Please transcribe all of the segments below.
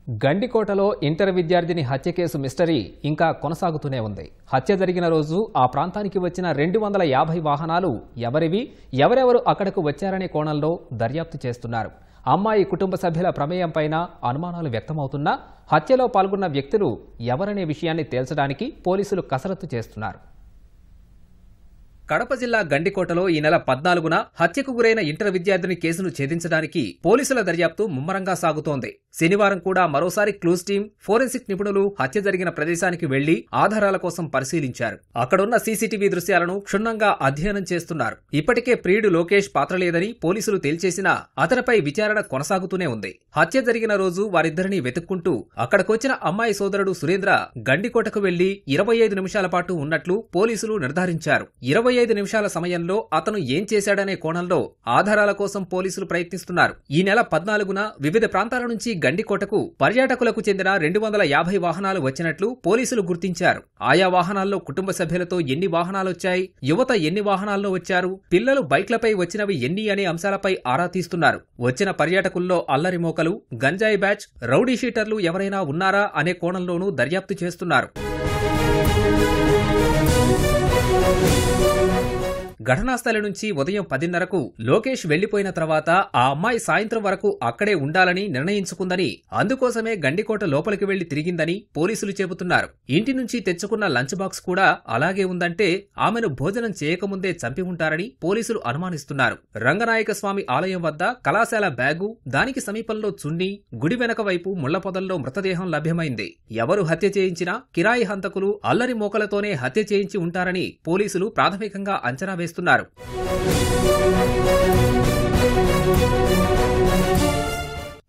గండికోటలో inter విద్యార్థిని హత్య case mystery ఇంకా కొనసాగుతూనే ఉంది. హత్య జరిగిన రోజు ఆ ప్రాంతానికి వచ్చిన 250 వాహనాలు ఎవరివి, ఎవరెవరు అక్కడకు వచ్చారనే కోణంలో దర్యాప్తు చేస్తున్నారు. అమ్మాయి కుటుంబ సభ్యుల ప్రమేయంపైన అనుమానాలు వ్యక్తమవుతున్నా హత్యలో పాల్గొన్న వ్యక్తులు ఎవరనే విషయాన్ని తేల్చడానికి పోలీసులు కసరత్తు చేస్తున్నారు. కడప జిల్లా గండికోటలో ఈ నెల 14న హత్యకు గురైన ఇంటర్ విద్యార్థిని కేసును ఛేదించడానికి పోలీసుల దర్యాప్తు ముమ్మరంగా సాగుతోంది. శనివారం కూడా మరోసారి క్లూస్ టీం, ఫోరెన్సిక్ నిపుణులు హత్య జరిగిన ప్రదేశానికి వెళ్లి ఆధారాల కోసం పరిశీలించారు. అక్కడున్న సీసీటీవీ దృశ్యాలను క్షుణ్ణంగా అధ్యయనం చేస్తున్నారు. ఇప్పటికే ప్రియుడు లోకేష్ పాత్ర లేదని పోలీసులు తేల్చేసినా అతనిపై విచారణ కొనసాగుతూనే ఉంది. హత్య జరిగిన రోజు వారిద్దరినీ వెతుక్కుంటూ అక్కడికొచ్చిన అమ్మాయి సోదరుడు సురేంద్ర గండికోటకు వెళ్లి 25 నిమిషాల పాటు ఉన్నట్లు పోలీసులు నిర్ధారించారు. 25 నిమిషాల సమయంలో అతను ఏం చేశాడనే కోణంలో ఆధారాల కోసం పోలీసులు ప్రయత్నిస్తున్నారు. ఈ నెల 14న వివిధ ప్రాంతాల నుంచి గండికోటకు పర్యాటకులకు చెందిన 250 వాహనాలు వచ్చినట్లు పోలీసులు గుర్తించారు. ఆయా వాహనాల్లో కుటుంబ సభ్యులతో ఎన్ని వాహనాలొచ్చాయి, యువత ఎన్ని వాహనాల్లో వచ్చారు, పిల్లలు బైక్లపై వచ్చినవి ఎన్ని అనే అంశాలపై ఆరా తీస్తున్నారు. వచ్చిన పర్యాటకుల్లో అల్లరి మోకలు, గంజాయి బ్యాచ్, రౌడీ షీటర్లు ఎవరైనా ఉన్నారా అనే కోణంలోనూ దర్యాప్తు చేస్తున్నారు. ఘటనా స్థలి నుంచి ఉదయం 10:30కు లోకేష్ వెళ్లిపోయిన తర్వాత ఆ అమ్మాయి సాయంత్రం వరకు అక్కడే ఉండాలని నిర్ణయించుకుందని, అందుకోసమే గండికోట లోపలికి వెళ్లి తిరిగిందని పోలీసులు చెబుతున్నారు. ఇంటి నుంచి తెచ్చుకున్న లంచ్ బాక్స్ కూడా అలాగే ఉందంటే ఆమెను భోజనం చేయకముందే చంపి ఉంటారని పోలీసులు అనుమానిస్తున్నారు. రంగనాయక స్వామి ఆలయం వద్ద కళాశాల బ్యాగు, దానికి సమీపంలో చున్నీ, గుడి వెనక వైపు ముళ్ల పొదల్లో మృతదేహం లభ్యమైంది. ఎవరు హత్య చేయించినా కిరాయి హంతకులు, అల్లరి మోకలతోనే హత్య చేయించి ఉంటారని పోలీసులు ప్రాథమికంగా అంచనా వేస్తున్నారు.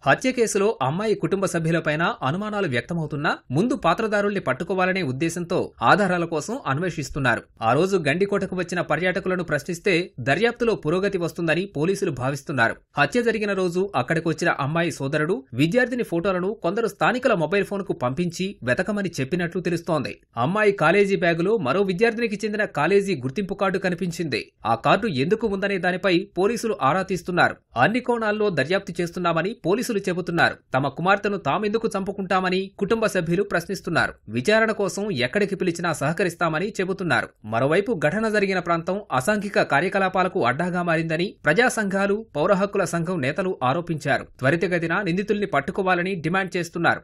హత్య కేసులో అమ్మాయి కుటుంబ సభ్యులపైన అనుమానాలు వ్యక్తమవుతున్నా ముందు పాత్రదారుల్ని పట్టుకోవాలనే ఉద్దేశంతో ఆధారాల కోసం అన్వేషిస్తున్నారు. ఆ రోజు గండికోటకు వచ్చిన పర్యాటకులను ప్రశ్నిస్తే దర్యాప్తులో పురోగతి వస్తుందని పోలీసులు భావిస్తున్నారు. హత్య జరిగిన రోజు అక్కడికి వచ్చిన అమ్మాయి సోదరుడు విద్యార్థిని ఫోటోలను కొందరు స్థానికుల మొబైల్ ఫోన్ కు పంపించి వెతకమని చెప్పినట్లు తెలుస్తోంది. అమ్మాయి కాలేజీ బ్యాగులో మరో విద్యార్థినికి చెందిన కాలేజీ గుర్తింపు కార్డు కనిపించింది. ఆ కార్డు ఎందుకు ఉందనే దానిపై పోలీసులు ఆరా తీస్తున్నారు. అన్ని కోణాల్లో దర్యాప్తు చేస్తున్నామని పోలీసులు చెబుతున్నారు. తమ కుమార్తెను తామెందుకు చంపుకుంటామని కుటుంబ సభ్యులు ప్రశ్నిస్తున్నారు. విచారణ కోసం ఎక్కడికి పిలిచినా సహకరిస్తామని చెబుతున్నారు. మరోవైపు ఘటన జరిగిన ప్రాంతం అసాంఘిక కార్యకలాపాలకు అడ్డాగా మారిందని ప్రజా సంఘాలు, పౌర హక్కుల సంఘం నేతలు ఆరోపించారు. త్వరితగతిన నిందితుల్ని పట్టుకోవాలని డిమాండ్ చేస్తున్నారు.